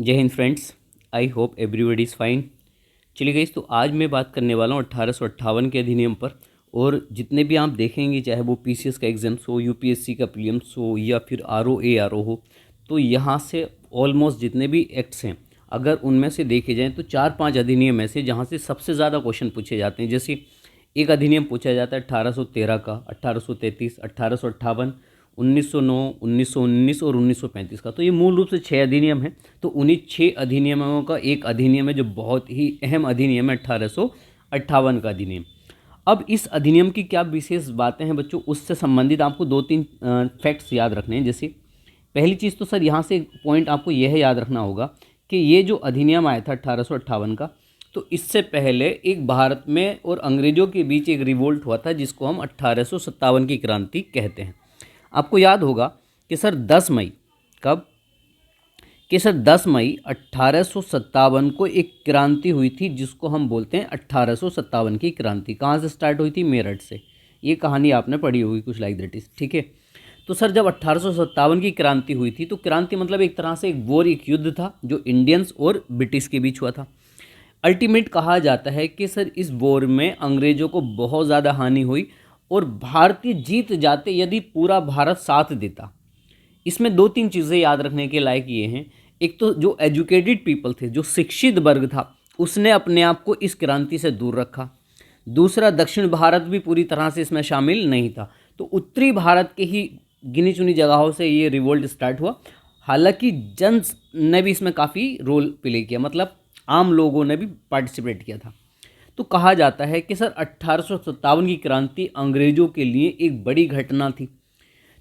जय Hind friends, I hope everybody is fine. चलिए guys, तो आज मैं बात करने वाला हूँ 1858 के अधिनियम पर। और जितने भी आप देखेंगे, चाहे वो पीसीएस का एग्जाम्स हो, यूपीएससी का प्रीलिम्स हो या फिर आरओ हो, तो यहाँ से ऑलमोस्ट जितने भी एक्ट्स हैं, अगर उनमें से देखे जाएँ तो 4-5 अधिनियम ऐसे जहाँ से सबसे ज़्यादा क्वेश्चन पूछे जाते हैं। जैसे एक अधिनियम पूछा जाता है 1813 का, 1833, 1858, 1909, 1919 और 1935 का। तो ये मूल रूप से 6 अधिनियम हैं। तो उन्हीं 6 अधिनियमों का एक अधिनियम है जो बहुत ही अहम अधिनियम है, 1858 का अधिनियम। अब इस अधिनियम की क्या विशेष बातें हैं बच्चों, उससे संबंधित आपको 2-3 फैक्ट्स याद रखने हैं। जैसे पहली चीज़ तो सर यहाँ से एक पॉइंट आपको यह याद रखना होगा कि ये जो अधिनियम आया था 1858 का, तो इससे पहले एक भारत में और अंग्रेज़ों के बीच एक रिवोल्ट हुआ था जिसको हम 1857 की क्रांति कहते हैं। आपको याद होगा कि सर 10 मई कब कि सर 10 मई 1857 को एक क्रांति हुई थी जिसको हम बोलते हैं 1857 की क्रांति। कहाँ से स्टार्ट हुई थी? मेरठ से। ये कहानी आपने पढ़ी होगी कुछ लाइक दैट इज, ठीक है। तो सर जब 1857 की क्रांति हुई थी, तो क्रांति मतलब एक तरह से एक वॉर, एक युद्ध था जो इंडियंस और ब्रिटिश के बीच हुआ था। अल्टीमेट कहा जाता है कि सर इस वॉर में अंग्रेज़ों को बहुत ज़्यादा हानि हुई और भारतीय जीत जाते यदि पूरा भारत साथ देता। इसमें 2-3 चीज़ें याद रखने के लायक ये हैं। एक तो जो एजुकेटेड पीपल थे, जो शिक्षित वर्ग था, उसने अपने आप को इस क्रांति से दूर रखा। दूसरा, दक्षिण भारत भी पूरी तरह से इसमें शामिल नहीं था। तो उत्तरी भारत के ही गिनी चुनी जगहों से ये रिवोल्ट स्टार्ट हुआ। हालांकि जन्स ने भी इसमें काफ़ी रोल प्ले किया, मतलब आम लोगों ने भी पार्टिसिपेट किया था। तो कहा जाता है कि सर 1857 की क्रांति अंग्रेज़ों के लिए एक बड़ी घटना थी।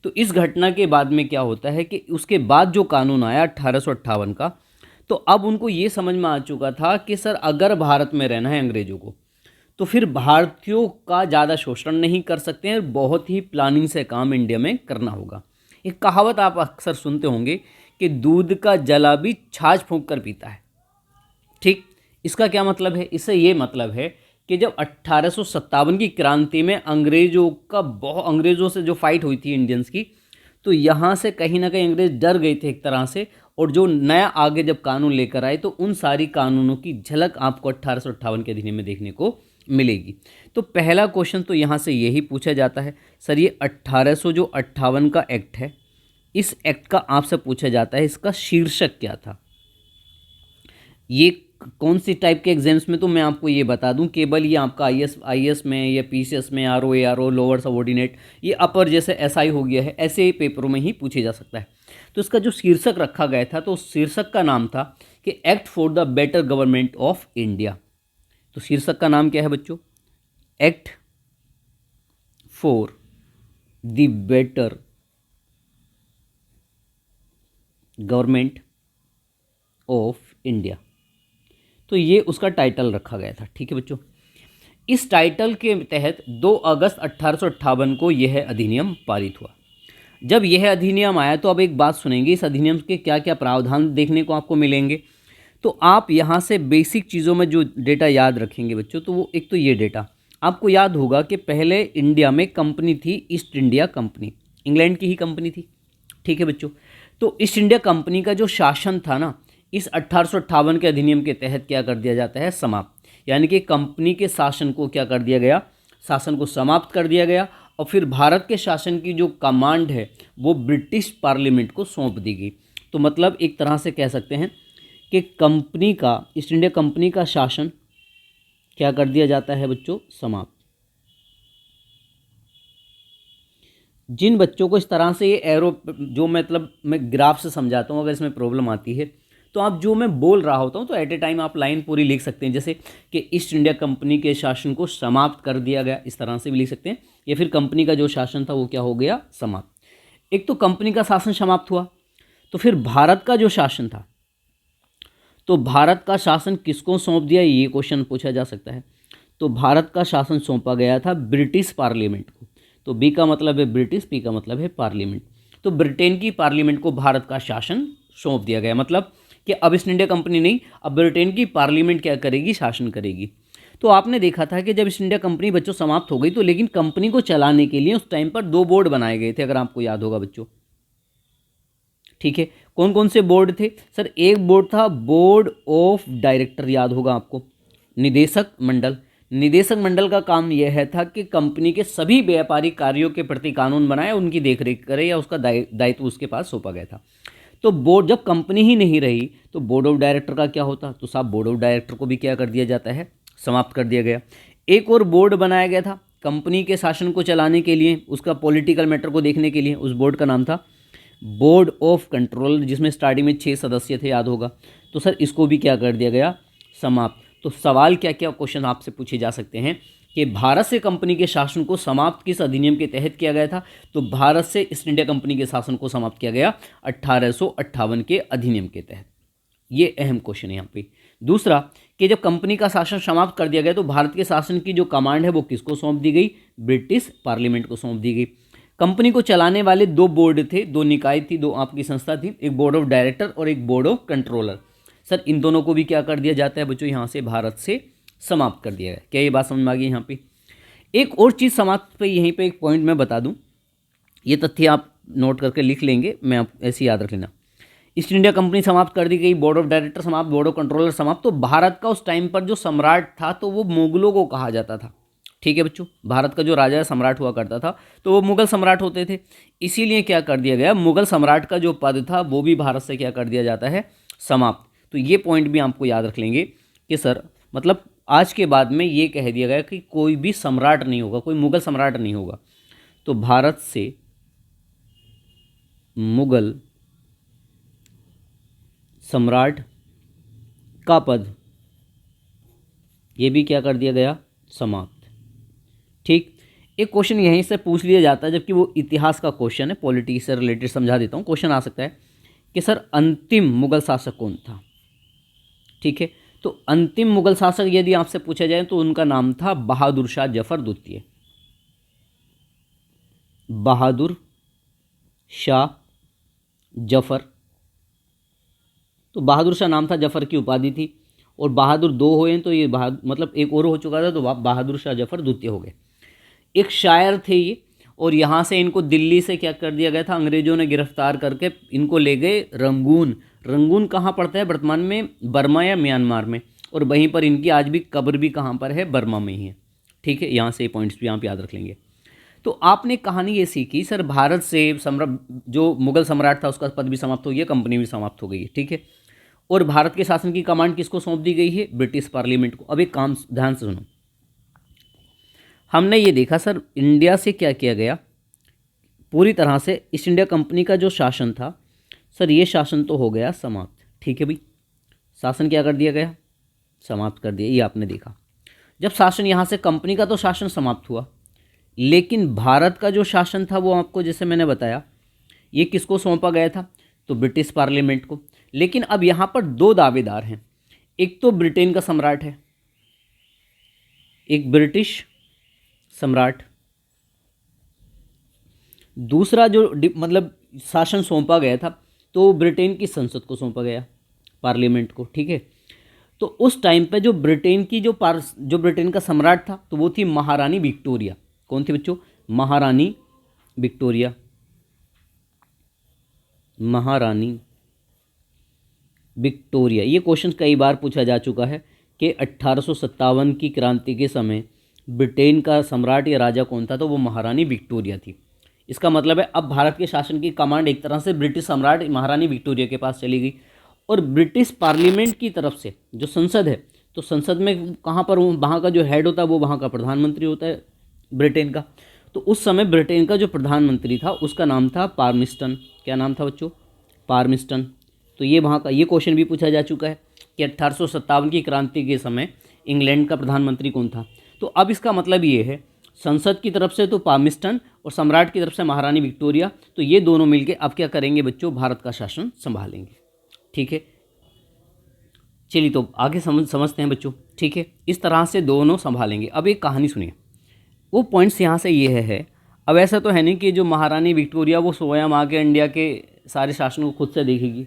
तो इस घटना के बाद में क्या होता है कि उसके बाद जो कानून आया 1858 का, तो अब उनको ये समझ में आ चुका था कि सर अगर भारत में रहना है अंग्रेज़ों को, तो फिर भारतीयों का ज़्यादा शोषण नहीं कर सकते हैं, बहुत ही प्लानिंग से काम इंडिया में करना होगा। एक कहावत आप अक्सर सुनते होंगे कि दूध का जला भी छाछ फूंक कर पीता है। ठीक, इसका क्या मतलब है? इससे ये मतलब है कि जब 1857 की क्रांति में अंग्रेज़ों से जो फाइट हुई थी इंडियंस की, तो यहाँ से कहीं ना कहीं अंग्रेज डर गए थे एक तरह से। और जो नया आगे जब कानून लेकर आए, तो उन सारी कानूनों की झलक आपको 1858 के अधिनियम में देखने को मिलेगी। तो पहला क्वेश्चन तो यहाँ से यही पूछा जाता है, सर ये 1858 का एक्ट है, इस एक्ट का आपसे पूछा जाता है इसका शीर्षक क्या था। ये कौन सी टाइप के एग्जाम्स में, तो मैं आपको ये बता दूं, केवल ये आपका आईएएस में या पीसीएस में, आरओ लोअर सबऑर्डिनेट, ये अपर जैसे एसआई हो गया है, ऐसे पेपरों में ही पूछे जा सकता है। तो इसका जो शीर्षक रखा गया था, तो उस शीर्षक का नाम था कि act for the better government of India. तो शीर्षक का नाम क्या है बच्चों? Act for the better government of India. तो ये उसका टाइटल रखा गया था, ठीक है बच्चों। इस टाइटल के तहत 2 अगस्त 1858 को यह अधिनियम पारित हुआ। जब यह अधिनियम आया, तो अब एक बात सुनेंगे, इस अधिनियम के क्या क्या प्रावधान देखने को आपको मिलेंगे। तो आप यहाँ से बेसिक चीज़ों में जो डेटा याद रखेंगे बच्चों, तो वो एक तो ये डेटा आपको याद होगा कि पहले इंडिया में कंपनी थी ईस्ट इंडिया कंपनी, इंग्लैंड की ही कंपनी थी, ठीक है बच्चों। तो ईस्ट इंडिया कंपनी का जो शासन था ना, इस 1858 के अधिनियम के तहत क्या कर दिया जाता है? समाप्त। यानी कि कंपनी के शासन को क्या कर दिया गया? शासन को समाप्त कर दिया गया। और फिर भारत के शासन की जो कमांड है वो ब्रिटिश पार्लियामेंट को सौंप दी गई। तो मतलब एक तरह से कह सकते हैं कि कंपनी का, ईस्ट इंडिया कंपनी का शासन क्या कर दिया जाता है बच्चों? समाप्त। जिन बच्चों को इस तरह से ये एरो, जो मतलब मैं ग्राफ से समझाता हूँ, अगर इसमें प्रॉब्लम आती है तो आप जो मैं बोल रहा होता हूँ तो एट ए टाइम आप लाइन पूरी लिख सकते हैं। जैसे कि ईस्ट इंडिया कंपनी के शासन को समाप्त कर दिया गया, इस तरह से भी लिख सकते हैं। या फिर कंपनी का जो शासन था वो क्या हो गया? समाप्त। एक तो कंपनी का शासन समाप्त हुआ, तो फिर भारत का जो शासन था, तो भारत का शासन किसको सौंप दिया, ये क्वेश्चन पूछा जा सकता है। तो भारत का शासन सौंपा गया था ब्रिटिश पार्लियामेंट को। तो बी का मतलब है ब्रिटिश, पी का मतलब है पार्लियामेंट। तो ब्रिटेन की पार्लियामेंट को भारत का शासन सौंप दिया गया, मतलब कि अब ईस्ट इंडिया कंपनी नहीं, अब ब्रिटेन की पार्लियामेंट क्या करेगी? शासन करेगी। तो आपने देखा था कि जब ईस्ट इंडिया कंपनी बच्चों समाप्त हो गई, तो लेकिन कंपनी को चलाने के लिए उस टाइम पर 2 बोर्ड बनाए गए थे, अगर आपको याद होगा बच्चों, ठीक है। कौन कौन से बोर्ड थे सर? एक बोर्ड था बोर्ड ऑफ डायरेक्टर, याद होगा आपको, निदेशक मंडल। निदेशक मंडल का काम यह है था कि कंपनी के सभी व्यापारिक कार्यों के प्रति कानून बनाए, उनकी देखरेख करे, या उसका दायित्व उसके पास सौंपा गया था। तो बोर्ड, जब कंपनी ही नहीं रही तो बोर्ड ऑफ डायरेक्टर का क्या होता? तो साहब बोर्ड ऑफ डायरेक्टर को भी क्या कर दिया जाता है? समाप्त कर दिया गया। एक और बोर्ड बनाया गया था कंपनी के शासन को चलाने के लिए, उसका पॉलिटिकल मैटर को देखने के लिए। उस बोर्ड का नाम था बोर्ड ऑफ कंट्रोल, जिसमें स्टार्टिंग में 6 सदस्य थे, याद होगा। तो सर इसको भी क्या कर दिया गया? समाप्त। तो सवाल क्या क्या क्वेश्चन आपसे पूछे जा सकते हैं कि भारत से कंपनी के शासन को समाप्त किस अधिनियम के तहत किया गया था? तो भारत से ईस्ट इंडिया कंपनी के शासन को समाप्त किया गया 1858 के अधिनियम के तहत। ये अहम क्वेश्चन है यहाँ पे। दूसरा कि जब कंपनी का शासन समाप्त कर दिया गया तो भारत के शासन की जो कमांड है वो किसको सौंप दी गई? ब्रिटिश पार्लियामेंट को सौंप दी गई। कंपनी को चलाने वाले 2 बोर्ड थे, 2 निकाय थी, 2 आपकी संस्था थी, एक बोर्ड ऑफ डायरेक्टर और एक बोर्ड ऑफ कंट्रोलर। सर इन दोनों को भी क्या कर दिया जाता है बच्चों? यहाँ से भारत से समाप्त कर दिया गया। क्या ये बात समझ में आ गई यहाँ पे? एक और चीज़ समाप्त पे, यहीं पे एक पॉइंट मैं बता दूं, ये तथ्य आप नोट करके लिख लेंगे, मैं आप ऐसे याद रख लेना। ईस्ट इंडिया कंपनी समाप्त कर दी गई, बोर्ड ऑफ डायरेक्टर समाप्त, बोर्ड ऑफ कंट्रोलर समाप्त। तो भारत का उस टाइम पर जो सम्राट था तो वो मुगलों को कहा जाता था। ठीक है बच्चों, भारत का जो राजा सम्राट हुआ करता था तो वो मुगल सम्राट होते थे। इसीलिए क्या कर दिया गया? मुगल सम्राट का जो पद था वो भी भारत से क्या कर दिया जाता है? समाप्त। तो ये पॉइंट भी आपको याद रख लेंगे कि सर मतलब आज के बाद में ये कह दिया गया कि कोई भी सम्राट नहीं होगा, कोई मुगल सम्राट नहीं होगा। तो भारत से मुगल सम्राट का पद ये भी क्या कर दिया गया? समाप्त। ठीक। एक क्वेश्चन यहीं से पूछ लिया जाता है, जबकि वो इतिहास का क्वेश्चन है, पॉलिटिक्स से रिलेटेड समझा देता हूँ। क्वेश्चन आ सकता है कि सर अंतिम मुगल शासक कौन था? ठीक है, तो अंतिम मुगल शासक यदि आपसे पूछा जाए तो उनका नाम था बहादुर शाह जफर द्वितीय। बहादुर शाह जफर। तो बहादुर शाह नाम था, जफर की उपाधि थी, और बहादुर 2 हुए तो ये मतलब एक और हो चुका था, तो बहादुर शाह जफर द्वितीय हो गए। एक शायर थे ये, और यहाँ से इनको दिल्ली से क्या कर दिया गया था? अंग्रेजों ने गिरफ्तार करके इनको ले गए रंगून। रंगून कहाँ पड़ता है वर्तमान में? बर्मा या म्यांमार में। और वहीं पर इनकी आज भी कब्र भी कहाँ पर है? बर्मा में ही है। ठीक है, यहाँ से पॉइंट्स भी आप याद रख लेंगे। तो आपने कहानी ये सीखी सर, भारत से सम्राट, जो मुगल सम्राट था उसका पद भी समाप्त हो गया, कंपनी भी समाप्त हो गई है। ठीक है, और भारत के शासन की कमांड किसको सौंप दी गई है? ब्रिटिश पार्लियामेंट को। अब एक काम ध्यान से सुनो, हमने ये देखा सर इंडिया से क्या किया गया, पूरी तरह से ईस्ट इंडिया कंपनी का जो शासन था सर, ये शासन तो हो गया समाप्त। ठीक है भाई, शासन क्या कर दिया गया? समाप्त कर दिया। ये आपने देखा, जब शासन यहाँ से कंपनी का तो शासन समाप्त हुआ, लेकिन भारत का जो शासन था वो आपको जैसे मैंने बताया ये किसको सौंपा गया था? तो ब्रिटिश पार्लियामेंट को। लेकिन अब यहाँ पर 2 दावेदार हैं, एक तो ब्रिटेन का सम्राट है, एक ब्रिटिश सम्राट। दूसरा जो मतलब शासन सौंपा गया था तो ब्रिटेन की संसद को सौंपा गया, पार्लियामेंट को। ठीक है, तो उस टाइम पे जो ब्रिटेन की जो ब्रिटेन का सम्राट था तो वो थी महारानी विक्टोरिया। कौन थी बच्चों? महारानी विक्टोरिया। महारानी विक्टोरिया। ये क्वेश्चन कई बार पूछा जा चुका है कि 1857 की क्रांति के समय ब्रिटेन का सम्राट या राजा कौन था? तो वो महारानी विक्टोरिया थी। इसका मतलब है अब भारत के शासन की कमांड एक तरह से ब्रिटिश सम्राट महारानी विक्टोरिया के पास चली गई, और ब्रिटिश पार्लियामेंट की तरफ से जो संसद है, तो संसद में कहाँ पर वहाँ का जो हेड होता है वो वहाँ का प्रधानमंत्री होता है ब्रिटेन का। तो उस समय ब्रिटेन का जो प्रधानमंत्री था उसका नाम था पार्मिस्टन। क्या नाम था बच्चों? पार्मिस्टन। तो ये वहाँ का ये क्वेश्चन भी पूछा जा चुका है कि 1857 की क्रांति के समय इंग्लैंड का प्रधानमंत्री कौन था। तो अब इसका मतलब ये है संसद की तरफ से तो पार्मिस्टन और सम्राट की तरफ से महारानी विक्टोरिया, तो ये दोनों मिलके अब क्या करेंगे बच्चों? भारत का शासन संभालेंगे। ठीक है, चलिए तो आगे समझते हैं बच्चों। ठीक है, इस तरह से दोनों संभालेंगे। अब एक कहानी सुनिए, वो पॉइंट्स यहाँ से ये है। अब ऐसा तो है नहीं कि जो महारानी विक्टोरिया वो स्वयं आके इंडिया के सारे शासन को खुद से देखेगी।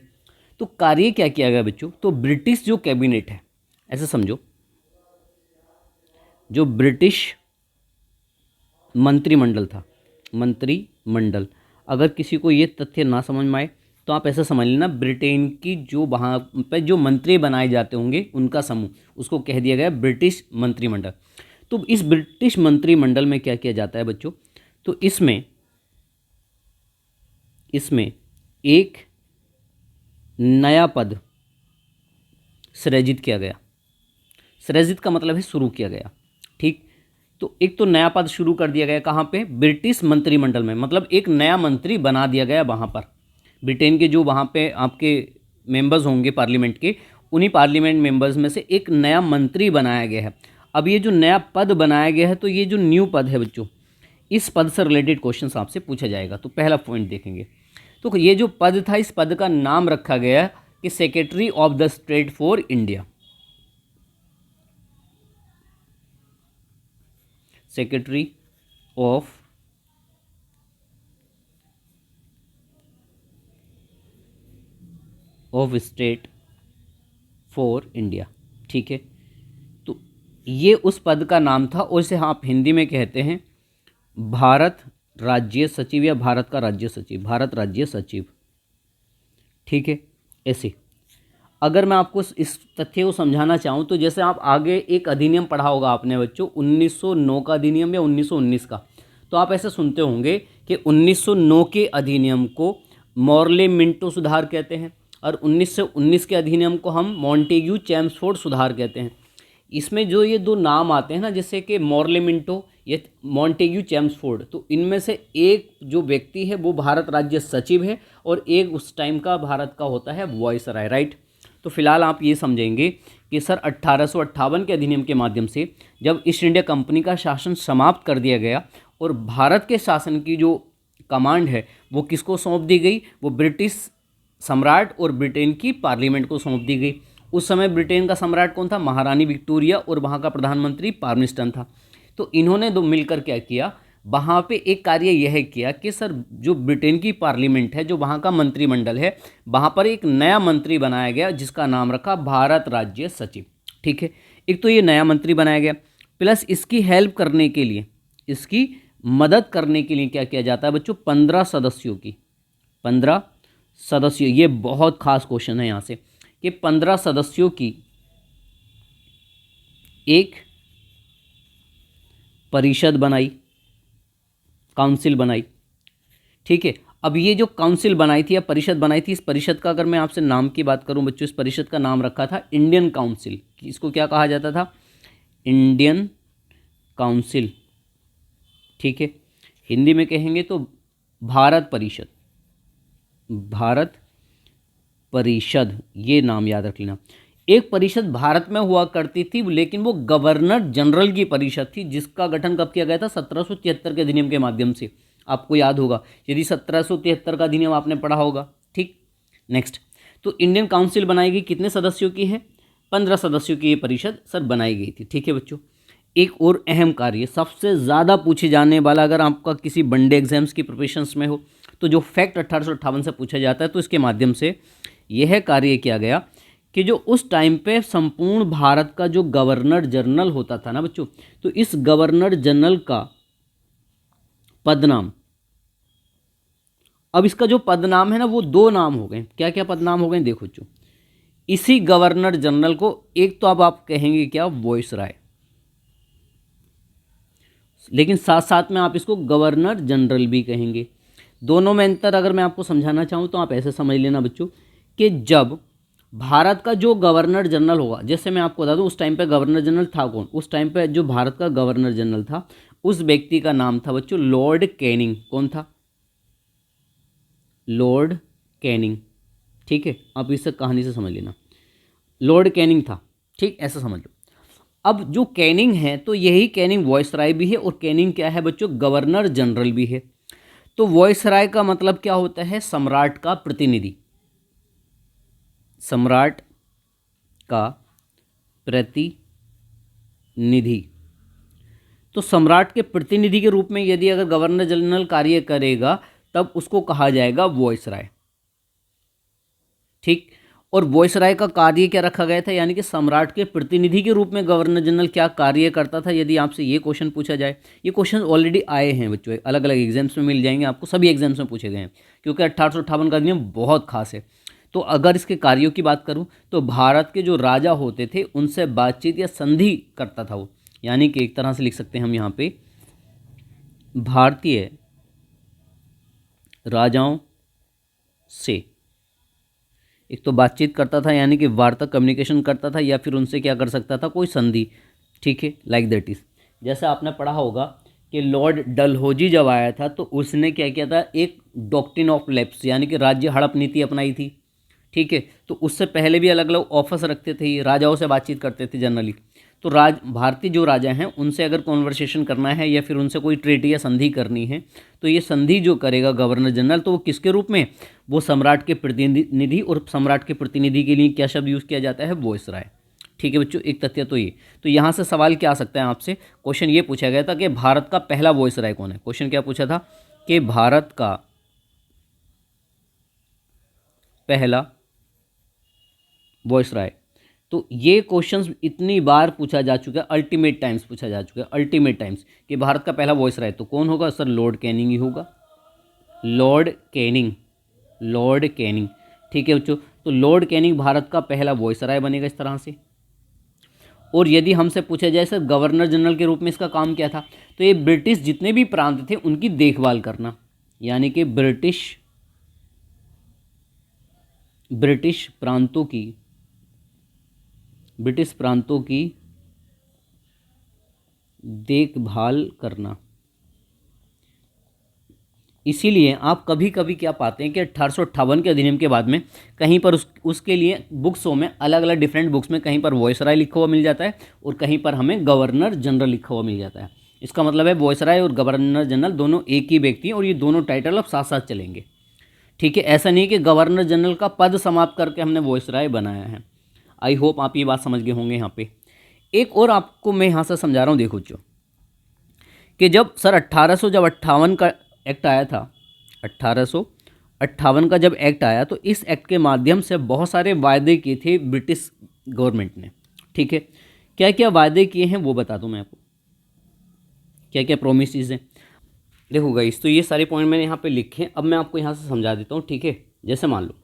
तो कार्य क्या किया गया बच्चों? तो ब्रिटिश जो कैबिनेट है, ऐसे समझो, जो ब्रिटिश मंत्रिमंडल था, मंत्रिमंडल, अगर किसी को ये तथ्य ना समझ में आए तो आप ऐसा समझ लेना, ब्रिटेन की जो वहाँ पे जो मंत्री बनाए जाते होंगे उनका समूह, उसको कह दिया गया ब्रिटिश मंत्रिमंडल। तो इस ब्रिटिश मंत्रिमंडल में क्या किया जाता है बच्चों, तो इसमें एक नया पद सृजित किया गया। सृजित का मतलब है शुरू किया गया, ठीक। तो एक तो नया पद शुरू कर दिया गया, कहाँ पे, ब्रिटिश मंत्रिमंडल में, मतलब एक नया मंत्री बना दिया गया वहाँ पर। ब्रिटेन के जो वहाँ पे आपके मेंबर्स होंगे पार्लियामेंट के, उन्हीं पार्लियामेंट मेंबर्स में से एक नया मंत्री बनाया गया है। अब ये जो नया पद बनाया गया है, तो ये जो न्यू पद है बच्चों, इस पद से रिलेटेड क्वेश्चन आपसे पूछा जाएगा। तो पहला पॉइंट देखेंगे, तो ये जो पद था, इस पद का नाम रखा गया कि secretary of the state for India. Secretary of state for India, ठीक है। तो ये उस पद का नाम था, और इसे आप हिंदी में कहते हैं भारत राज्य सचिव या भारत का राज्य सचिव, भारत राज्य सचिव, ठीक है। ऐसे अगर मैं आपको इस तथ्य को समझाना चाहूँ, तो जैसे आप आगे एक अधिनियम पढ़ा होगा आपने बच्चों, 1909 का अधिनियम या 1919 का, तो आप ऐसे सुनते होंगे कि 1909 के अधिनियम को मॉर्ले मिंटो सुधार कहते हैं, और 1919 के अधिनियम को हम मॉन्टेग्यू चेम्सफोर्ड सुधार कहते हैं। इसमें जो ये दो नाम आते हैं ना, जैसे कि मॉर्ले मिंटो या मॉन्टेग्यू चेम्सफोर्ड, तो इनमें से एक जो व्यक्ति है वो भारत राज्य सचिव है, और एक उस टाइम का भारत का होता है वॉइसराय, राइट। तो फिलहाल आप ये समझेंगे कि सर 1858 के अधिनियम के माध्यम से जब ईस्ट इंडिया कंपनी का शासन समाप्त कर दिया गया, और भारत के शासन की जो कमांड है वो किसको सौंप दी गई, वो ब्रिटिश सम्राट और ब्रिटेन की पार्लियामेंट को सौंप दी गई। उस समय ब्रिटेन का सम्राट कौन था, महारानी विक्टोरिया, और वहाँ का प्रधानमंत्री पार्मिस्टन था। तो इन्होंने दो मिलकर क्या किया, वहाँ पे एक कार्य यह किया कि सर जो ब्रिटेन की पार्लियामेंट है, जो वहाँ का मंत्रिमंडल है, वहाँ पर एक नया मंत्री बनाया गया जिसका नाम रखा भारत राज्य सचिव, ठीक है। एक तो ये नया मंत्री बनाया गया, प्लस इसकी हेल्प करने के लिए, इसकी मदद करने के लिए क्या किया जाता है बच्चों, 15 सदस्यों की, 15 सदस्यों, ये बहुत खास क्वेश्चन है यहाँ से, कि 15 सदस्यों की एक परिषद बनाई, काउंसिल बनाई, ठीक है। अब ये जो काउंसिल बनाई थी या परिषद बनाई थी, इस परिषद का अगर मैं आपसे नाम की बात करूं बच्चों, इस परिषद का नाम रखा था इंडियन काउंसिल। इसको क्या कहा जाता था, इंडियन काउंसिल, ठीक है। हिंदी में कहेंगे तो भारत परिषद, भारत परिषद, ये नाम याद रख लेना। एक परिषद भारत में हुआ करती थी, लेकिन वो गवर्नर जनरल की परिषद थी, जिसका गठन कब किया गया था, 1773 के अधिनियम के माध्यम से। आपको याद होगा, यदि 1773 का अधिनियम आपने पढ़ा होगा, ठीक। नेक्स्ट, तो इंडियन काउंसिल बनाई गई, कितने सदस्यों की है, 15 सदस्यों की ये परिषद सर बनाई गई थी, ठीक है बच्चों। एक और अहम कार्य, सबसे ज़्यादा पूछे जाने वाला, अगर आपका किसी वनडे एग्जाम्स की प्रिपरेशंस में हो, तो जो फैक्ट 1858 से पूछा जाता है, तो इसके माध्यम से यह कार्य किया गया कि जो उस टाइम पे संपूर्ण भारत का जो गवर्नर जनरल होता था ना बच्चों, तो इस गवर्नर जनरल का पदनाम, अब इसका जो पदनाम है ना, वो दो नाम हो गए। क्या क्या पदनाम हो गए, देखो बच्चों, इसी गवर्नर जनरल को एक तो अब आप कहेंगे क्या, वॉइसराय, लेकिन साथ साथ में आप इसको गवर्नर जनरल भी कहेंगे। दोनों में अंतर अगर मैं आपको समझाना चाहूँ तो आप ऐसे समझ लेना बच्चों, कि जब भारत का जो गवर्नर जनरल होगा, जैसे मैं आपको बता दूं उस टाइम पे गवर्नर जनरल था कौन, उस टाइम पे जो भारत का गवर्नर जनरल था, उस व्यक्ति का नाम था बच्चों लॉर्ड कैनिंग। कौन था, लॉर्ड कैनिंग, ठीक है। आप इस कहानी से समझ लेना, लॉर्ड कैनिंग था, ठीक, ऐसा समझ लो। अब जो कैनिंग है, तो यही कैनिंग वॉइसराय भी है, और कैनिंग क्या है बच्चों, गवर्नर जनरल भी है। तो वॉइसराय का मतलब क्या होता है, सम्राट का प्रतिनिधि, सम्राट का प्रतिनिधि। तो सम्राट के प्रतिनिधि के रूप में यदि अगर गवर्नर जनरल कार्य करेगा, तब उसको कहा जाएगा वॉइसराय, ठीक। और वॉइसराय का कार्य क्या रखा गया था, यानी कि सम्राट के प्रतिनिधि के रूप में गवर्नर जनरल क्या कार्य करता था, यदि आपसे ये क्वेश्चन पूछा जाए। ये क्वेश्चन ऑलरेडी आए हैं बच्चों, अलग अलग एग्जाम्स में मिल जाएंगे आपको, सभी एग्जाम्स में पूछे गए हैं, क्योंकि 1858 का नियम बहुत खास है। तो अगर इसके कार्यों की बात करूं तो भारत के जो राजा होते थे उनसे बातचीत या संधि करता था वो, यानी कि एक तरह से लिख सकते हैं हम यहाँ पे भारतीय राजाओं से एक तो बातचीत करता था, यानी कि वार्ता कम्युनिकेशन करता था, या फिर उनसे क्या कर सकता था, कोई संधि। ठीक है, लाइक दैट इज। जैसे आपने पढ़ा होगा कि लॉर्ड डलहौजी जब आया था तो उसने क्या किया था, एक डॉक्ट्रिन ऑफ लैप्स यानी कि राज्य हड़प नीति अपनाई थी। ठीक है, तो उससे पहले भी अलग अलग ऑफिस रखते थे, राजाओं से बातचीत करते थे जनरली। तो भारतीय जो राजा हैं उनसे अगर कॉन्वर्सेशन करना है या फिर उनसे कोई ट्रीटी या संधि करनी है, तो ये संधि जो करेगा गवर्नर जनरल, तो वो किसके रूप में, वो सम्राट के प्रतिनिधि, और सम्राट के प्रतिनिधि के लिए क्या शब्द यूज़ किया जाता है, वॉइसराय। ठीक है बच्चों, एक तथ्य तो ये। तो यहाँ से सवाल क्या आ सकता है आपसे, क्वेश्चन ये पूछा गया था कि भारत का पहला वॉइसराय कौन है। क्वेश्चन क्या पूछा था कि भारत का पहला वॉइसराय। तो ये क्वेश्चंस इतनी बार पूछा जा चुका है, अल्टीमेट टाइम्स पूछा जा चुका है, अल्टीमेट टाइम्स, कि भारत का पहला वॉइसराय तो कौन होगा सर, लॉर्ड कैनिंग ही होगा, लॉर्ड कैनिंग, लॉर्ड कैनिंग। ठीक है बच्चों, तो लॉर्ड कैनिंग भारत का पहला वॉइसराय बनेगा इस तरह से। और यदि हमसे पूछा जाए सर गवर्नर जनरल के रूप में इसका काम क्या था, तो ये ब्रिटिश जितने भी प्रांत थे उनकी देखभाल करना, यानी कि ब्रिटिश प्रांतों की देखभाल करना। इसीलिए आप कभी कभी क्या पाते हैं कि 1858 के अधिनियम के बाद में कहीं पर उसके लिए बुक्सों में अलग अलग डिफरेंट बुक्स में कहीं पर वॉइसराय लिखा हुआ मिल जाता है और कहीं पर हमें गवर्नर जनरल लिखा हुआ मिल जाता है। इसका मतलब है वॉइसराय और गवर्नर जनरल दोनों एक ही व्यक्ति हैं और ये दोनों टाइटल अब साथ साथ चलेंगे। ठीक है, ऐसा नहीं कि गवर्नर जनरल का पद समाप्त करके हमने वॉइसराय बनाया है। आई होप आप ये बात समझ गए होंगे। यहाँ पे एक और आपको मैं यहाँ से समझा रहा हूँ, देखो जो कि जब सर 1858 का एक्ट आया था, 1858 का जब एक्ट आया तो इस एक्ट के माध्यम से बहुत सारे वायदे किए थे ब्रिटिश गवर्नमेंट ने। ठीक है, क्या क्या वायदे किए हैं वो बता दूं मैं आपको, क्या क्या प्रोमिसेस हैं। देखो गाइस, तो ये सारे पॉइंट मैंने यहाँ पे लिखे हैं, अब मैं आपको यहाँ से समझा देता हूँ। ठीक है, जैसे मान लो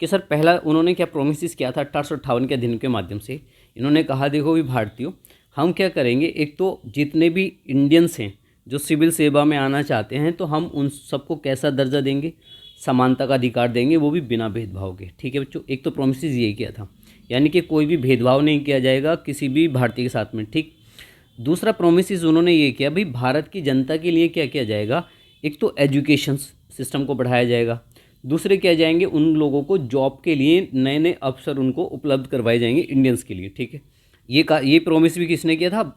कि सर पहला उन्होंने क्या प्रोमिस किया था 1858 के अधिनियम के माध्यम से। इन्होंने कहा देखो भी भारतीयों, हम क्या करेंगे, एक तो जितने भी इंडियंस हैं जो सिविल सेवा में आना चाहते हैं तो हम उन सबको कैसा दर्जा देंगे, समानता का अधिकार देंगे, वो भी बिना भेदभाव के। ठीक है बच्चों, एक तो प्रोमिस यही किया था, यानी कि कोई भी भेदभाव नहीं किया जाएगा किसी भी भारतीय के साथ में। ठीक, दूसरा प्रोमिस उन्होंने ये किया भाई भारत की जनता के लिए क्या किया जाएगा, एक तो एजुकेशन सिस्टम को बढ़ाया जाएगा, दूसरे क्या जाएंगे उन लोगों को जॉब के लिए नए नए अवसर उनको उपलब्ध करवाए जाएंगे इंडियंस के लिए। ठीक है, ये प्रोमिस भी किसने किया था।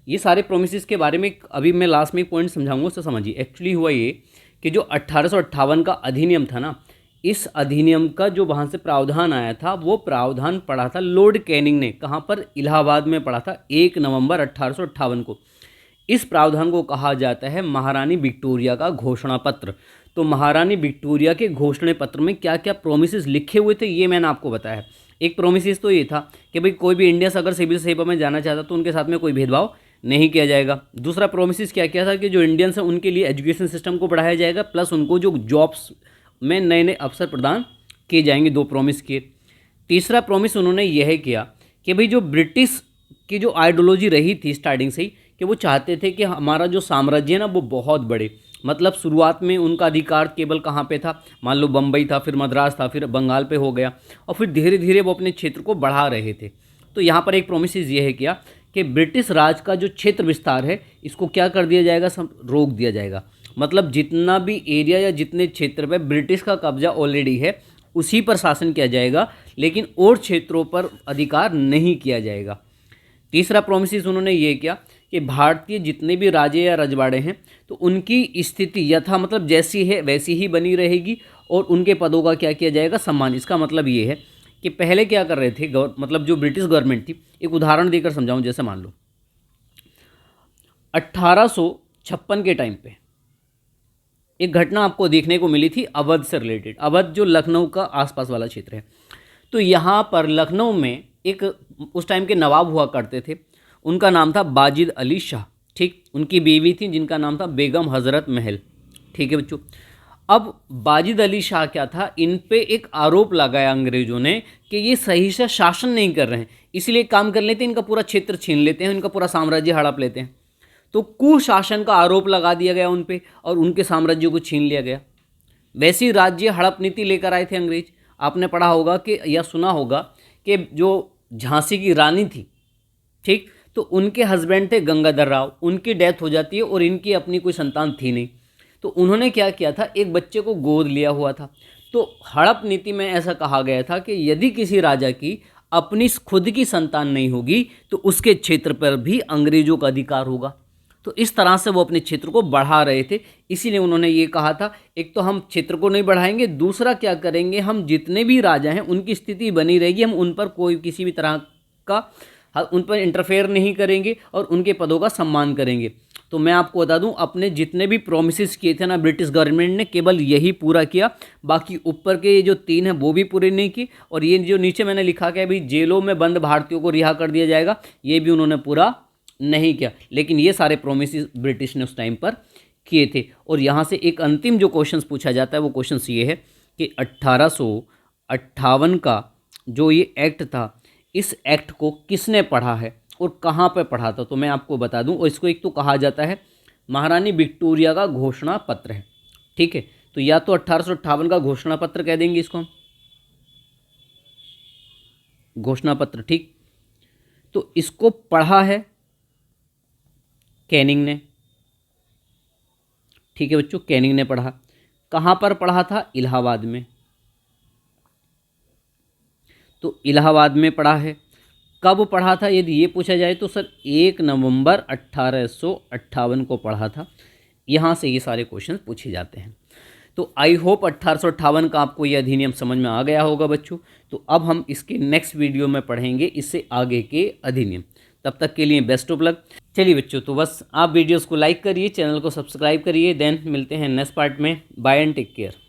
ये सारे प्रोमिस के बारे में अभी मैं लास्ट में एक पॉइंट समझाऊंगा, उससे समझिए। एक्चुअली हुआ ये कि जो 1858 का अधिनियम था ना, इस अधिनियम का जो वहाँ से प्रावधान आया था वो प्रावधान पढ़ा था लॉर्ड कैनिंग ने, कहाँ पर, इलाहाबाद में पढ़ा था 1 नवंबर 1858 को। इस प्रावधान को कहा जाता है महारानी विक्टोरिया का घोषणा पत्र। तो महारानी विक्टोरिया के घोषणा पत्र में क्या क्या प्रोमिस लिखे हुए थे ये मैंने आपको बताया। एक प्रोमिस तो ये था कि भाई कोई भी इंडियंस अगर सिविल सेवा में जाना चाहता तो उनके साथ में कोई भेदभाव नहीं किया जाएगा। दूसरा प्रोमिस क्या किया था कि जो इंडियंस हैं उनके लिए एजुकेशन सिस्टम को बढ़ाया जाएगा, प्लस उनको जो जॉब्स में नए नए अवसर प्रदान किए जाएंगे, दो प्रोमिस किए। तीसरा प्रोमिस उन्होंने यह किया कि भाई जो ब्रिटिश की जो आइडियोलॉजी रही थी स्टार्टिंग से ही, कि वो चाहते थे कि हमारा जो साम्राज्य है ना वो बहुत बड़े, मतलब शुरुआत में उनका अधिकार केवल कहाँ पे था, मान लो बम्बई था, फिर मद्रास था, फिर बंगाल पे हो गया, और फिर धीरे धीरे वो अपने क्षेत्र को बढ़ा रहे थे। तो यहाँ पर एक प्रोमिस ये है किया कि ब्रिटिश राज का जो क्षेत्र विस्तार है इसको क्या कर दिया जाएगा, सब रोक दिया जाएगा। मतलब जितना भी एरिया या जितने क्षेत्र पे ब्रिटिश का कब्जा ऑलरेडी है उसी पर शासन किया जाएगा, लेकिन और क्षेत्रों पर अधिकार नहीं किया जाएगा। तीसरा प्रोमिस उन्होंने ये किया कि भारतीय जितने भी राजे या रजवाड़े हैं तो उनकी स्थिति यथा मतलब जैसी है वैसी ही बनी रहेगी और उनके पदों का क्या किया जाएगा, सम्मान। इसका मतलब ये है कि पहले क्या कर रहे थे मतलब जो ब्रिटिश गवर्नमेंट थी, एक उदाहरण देकर समझाऊं, जैसे मान लो 1856 के टाइम पे एक घटना आपको देखने को मिली थी अवध से रिलेटेड। अवध जो लखनऊ का आसपास वाला क्षेत्र है, तो यहाँ पर लखनऊ में एक उस टाइम के नवाब हुआ करते थे, उनका नाम था बाजिद अली शाह। ठीक, उनकी बीवी थी जिनका नाम था बेगम हज़रत महल। ठीक है बच्चों। अब बाजिद अली शाह क्या था, इन पे एक आरोप लगाया अंग्रेज़ों ने कि ये सही से शासन नहीं कर रहे हैं, इसलिए काम कर लेते हैं, इनका पूरा क्षेत्र छीन लेते हैं, इनका पूरा साम्राज्य हड़प लेते हैं। तो कुशासन का आरोप लगा दिया गया उन पे और उनके साम्राज्य को छीन लिया गया। वैसी राज्य हड़प नीति लेकर आए थे अंग्रेज। आपने पढ़ा होगा कि या सुना होगा कि जो झांसी की रानी थी, ठीक, तो उनके हस्बैंड थे गंगाधर राव, उनकी डेथ हो जाती है और इनकी अपनी कोई संतान थी नहीं। तो उन्होंने क्या किया था, एक बच्चे को गोद लिया हुआ था। तो हड़प नीति में ऐसा कहा गया था कि यदि किसी राजा की अपनी खुद की संतान नहीं होगी तो उसके क्षेत्र पर भी अंग्रेजों का अधिकार होगा। तो इस तरह से वो अपने क्षेत्र को बढ़ा रहे थे। इसीलिए उन्होंने ये कहा था, एक तो हम क्षेत्र को नहीं बढ़ाएंगे, दूसरा क्या करेंगे, हम जितने भी राजा हैं उनकी स्थिति बनी रहेगी, हम उन पर कोई किसी भी तरह का उन पर इंटरफेयर नहीं करेंगे और उनके पदों का सम्मान करेंगे। तो मैं आपको बता दूं, अपने जितने भी प्रोमिसेस किए थे ना ब्रिटिश गवर्नमेंट ने, केवल यही पूरा किया, बाकी ऊपर के ये जो 3 हैं वो भी पूरे नहीं किए, और ये जो नीचे मैंने लिखा कि अभी जेलों में बंद भारतीयों को रिहा कर दिया जाएगा, ये भी उन्होंने पूरा नहीं किया। लेकिन ये सारे प्रोमिसेस ब्रिटिश ने उस टाइम पर किए थे। और यहाँ से एक अंतिम जो क्वेश्चन पूछा जाता है वो क्वेश्चन ये है कि 1858 का जो ये एक्ट था, इस एक्ट को किसने पढ़ा है और कहाँ पे पढ़ा था। तो मैं आपको बता दूं, और इसको एक तो कहा जाता है महारानी विक्टोरिया का घोषणा पत्र है। ठीक है, तो या तो 1858 का घोषणा पत्र कह देंगे इसको हम, घोषणा पत्र। ठीक, तो इसको पढ़ा है कैनिंग ने। ठीक है बच्चों, कैनिंग ने पढ़ा। कहाँ पर पढ़ा था, इलाहाबाद में। तो इलाहाबाद में पढ़ा है। कब पढ़ा था यदि ये पूछा जाए तो सर 1 नवंबर 1858 को पढ़ा था। यहाँ से ये सारे क्वेश्चन पूछे जाते हैं। तो आई होप 1858 का आपको ये अधिनियम समझ में आ गया होगा बच्चों। तो अब हम इसके नेक्स्ट वीडियो में पढ़ेंगे इससे आगे के अधिनियम। तब तक के लिए बेस्ट ऑफ लक। चलिए बच्चों, तो बस आप वीडियोस को लाइक करिए, चैनल को सब्सक्राइब करिए। देन मिलते हैं नेक्स्ट पार्ट में। Bye and take care.